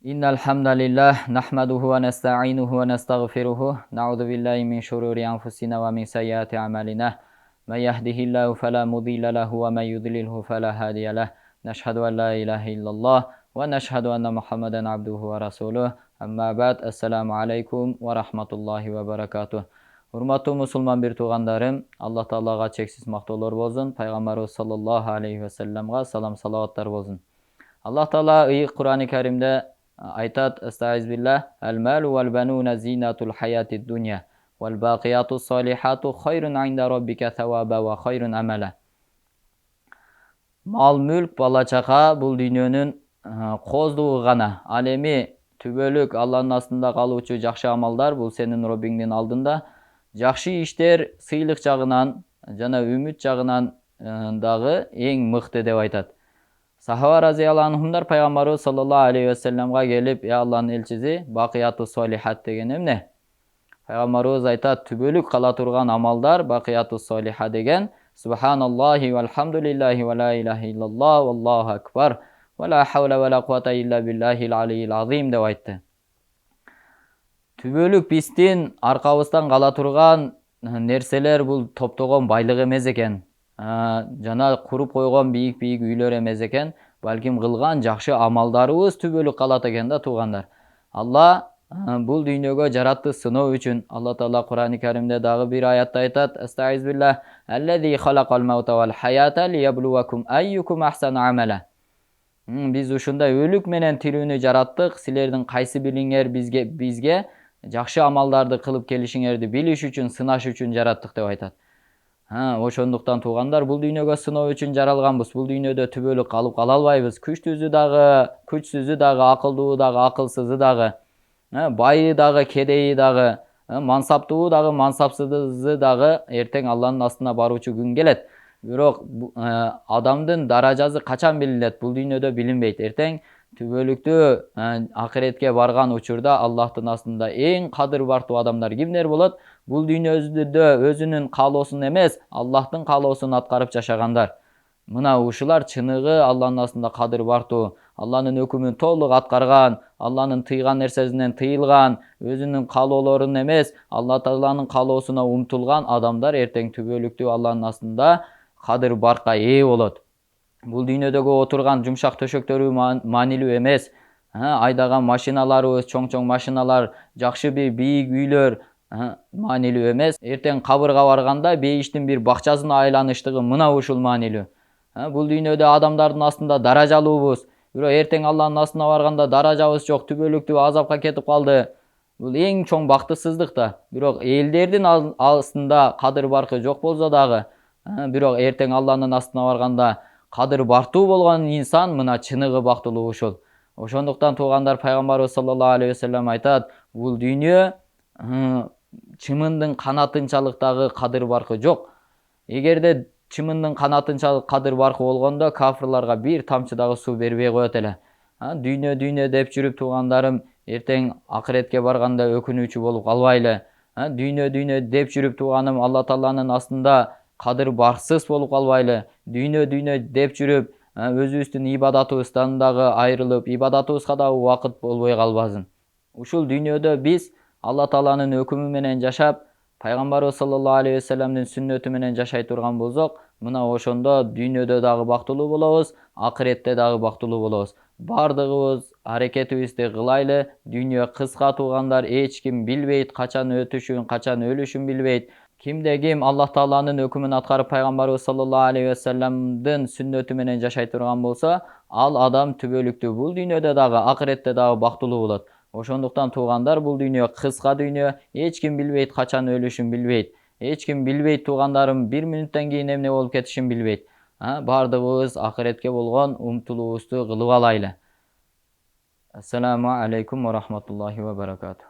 إن الحمد لله نحمده ونستعينه ونستغفره نعوذ بالله من شرور أنفسنا ومن سيئات أعمالنا من يهده الله فلا مضل له ومن يضلله فلا هادي له نشهد أن لا إله إلا الله ونشهد أن محمدا عبده ورسوله أما بعد السلام عليكم ورحمة الله وبركاته. Урматтуу мусулман бир туугандарым, Аллах Таалага чексиз мактоолор болсун, пайгамбарыбыз саллаллаху алейхи ва салламга салам салаваттар болсун. Аллах Таала ыйык Кур'ан-ы Каримде айтат: "Estağfirullah, el-malu vel-benuna zinatul hayatid dunya, vel-baqiyatus salihatu hayrun inda rabbika thawaba ve hayrun amala." Мал, мүлк, бала чака бул дүйнөнүн коздугу гана. Ал эми түбөлүк Алланын астында калуучу жакшы амалдар бул сенин Роббиңдин алдында. Жакшы иштер сыйлык жагынан жана үмүт жагынан дагы эң мыкты деп айтат. Сахаба разияллаху анхумдар пайгамбарыбыз саллаллаху алейхи ва салламга келип: "Я Алланын элчиси, бакияту солихат деген эмне?" Пайгамбарыбыз айтат: "Түбөлүк кала турган амалдар бакияту солиха деген Субханаллахи вальхамдулиллахи ва ла илаха иллаллах валлаху акбар ва ла хавла ва ла куввата илля биллахил алиyyil азим" деп айтты. Түбөлүк биздин аркабыздан кала турган нерселер бул топтогон байлык эмес экен. Жана куруп койгон бийик үйлөр эмес экен, балким кылган жакшы амалдарыбыз түбөлүк калат экен да туугандар. Алла бул дүйнөгө жаратты сыноо үчүн. Алла Таала Кур'ан-ы Каримде дагы бир аятта айтат: "Estağfirullah, ellezî halaqal mevte vel hayata liyebluvakum ayyukum ahsanu amala." Биз ушундай өлүк менен тирүүнү жараттык, силердин кайсы бириңер бизге жакшы амалдарды кылып келишиңерди билиш үчүн, сынаш үчүн жараттык деп айтат. Ошондуктан туугандар, бул дүйнөгө сыноо үчүн жаралганбыз. Бул дүйнөдө түбөлүк калып кала албайбыз. Күчтүүсү дагы, күчсүзү дагы, акылдуу дагы, акылсызы дагы, байы дагы, кедейи дагы, мансаптуу дагы, мансапсызы дагы эртең Алланын астына баруучу күн келет. Бирок адамдын даражасы качан билинет? Бул дүйнөдө билинбейт. Эртең түбөлүктүү акыретке барган учурда Аллахтын астында эң кадыр бартуу адамдар кимдер болот? Бул дүйнөдө өзүнүн каалоосун эмес, Аллахтын каалоосун аткарып жашагандар. Мына ушулар чыныгы Алланын астында кадыр бартуу, Алланын өкүмүн толук аткарган, Алланын тыйган нерсесинен тыйылган, өзүнүн каалоолорун эмес, Алла Тааланын каалоосуна умтулган адамдар эртең түбөлүктүү Алланын астында кадыр баркка ээ болот. Бул дүйнөдөгү отурган жумшак төшөктөрү маанилүү эмес. Айдаган машиналарыбыз, чоң машиналар, жакшы бир бийик үйлөр маанилүү эмес. Эртең кабырга барганда бейиштин бир бакчасына айланыштыгы мына ушул маанилүү. Бул дүйнөдө адамдардын астында даражалуубуз, бирок эртең Алланын астына барганда даражабыз жок, түбөлүктүү азапка кетип калды. Бул эң чоң бактысыздык да. Бирок элдердин астында кадыр баркы жок болсо дагы, бирок эртең Алланын астына барганда кадыр бартуу болгон инсан мына чыныгы бактылуу ушул. Ошондуктан туугандар, пайгамбарыбыз саллаллаху алейхи ва саллям айтат: "Бул дүйнө чымындын канатынчалык дагы кадыр баркы жок. Эгерде чымындын канатынчалык кадыр баркы болгондо кафырларга бир тамчы дагы суу бербей коет эле." Дүйнө деп жүрүп туугандарым, эртең акыретке барганда өкүнүүчү болуп калбайлы. Дүйнө деп жүрүп тууганым, Алла Тааланын астында кадыр барсыз болуп калбайлы. Дүйнө деп жүрүп өзүбүздүн ибадатыбыздан дагы айрылып, ибадатыбызга дагы убакыт болбой калбасын. Ушул дүйнөдө биз Алла Тааланын өкүмү менен жашап, пайгамбарыбыз саллаллаху алейхи ва салламдын сүннөтү менен жашай турган болсок, мына ошондо дүйнөдө дагы бактылуу болобуз, акыретте дагы бактылуу болобуз. Бардыгыбыз аракетибизди кылайлы. Дүйнө кыска туугандар, эч ким билбейт, качан өтүшүн, качан өлүшүн билбейт. Кимде ким Аллах Тааланын өкүмүн аткарып пайгамбарыбыз саллаллаху алейхи ва салламдын сүннөтү менен жашай турган болсо, ал адам түбөлүктүү бул дүйнөдө дагы, акыретте дагы бактылуу болот. Ошондуктан туугандар, бул дүйнө кыска дүйнө, эч ким билбейт, качан өлүшүн билбейт. Эч ким билбейт туугандарым, бир мүнөттөн кийин эмне болуп кетишин билбейт. Бардыгыбыз акыретке болгон умтулуубузду кылып алайлы. Ассаламу алейкум ва рахматуллахи ва баракатух.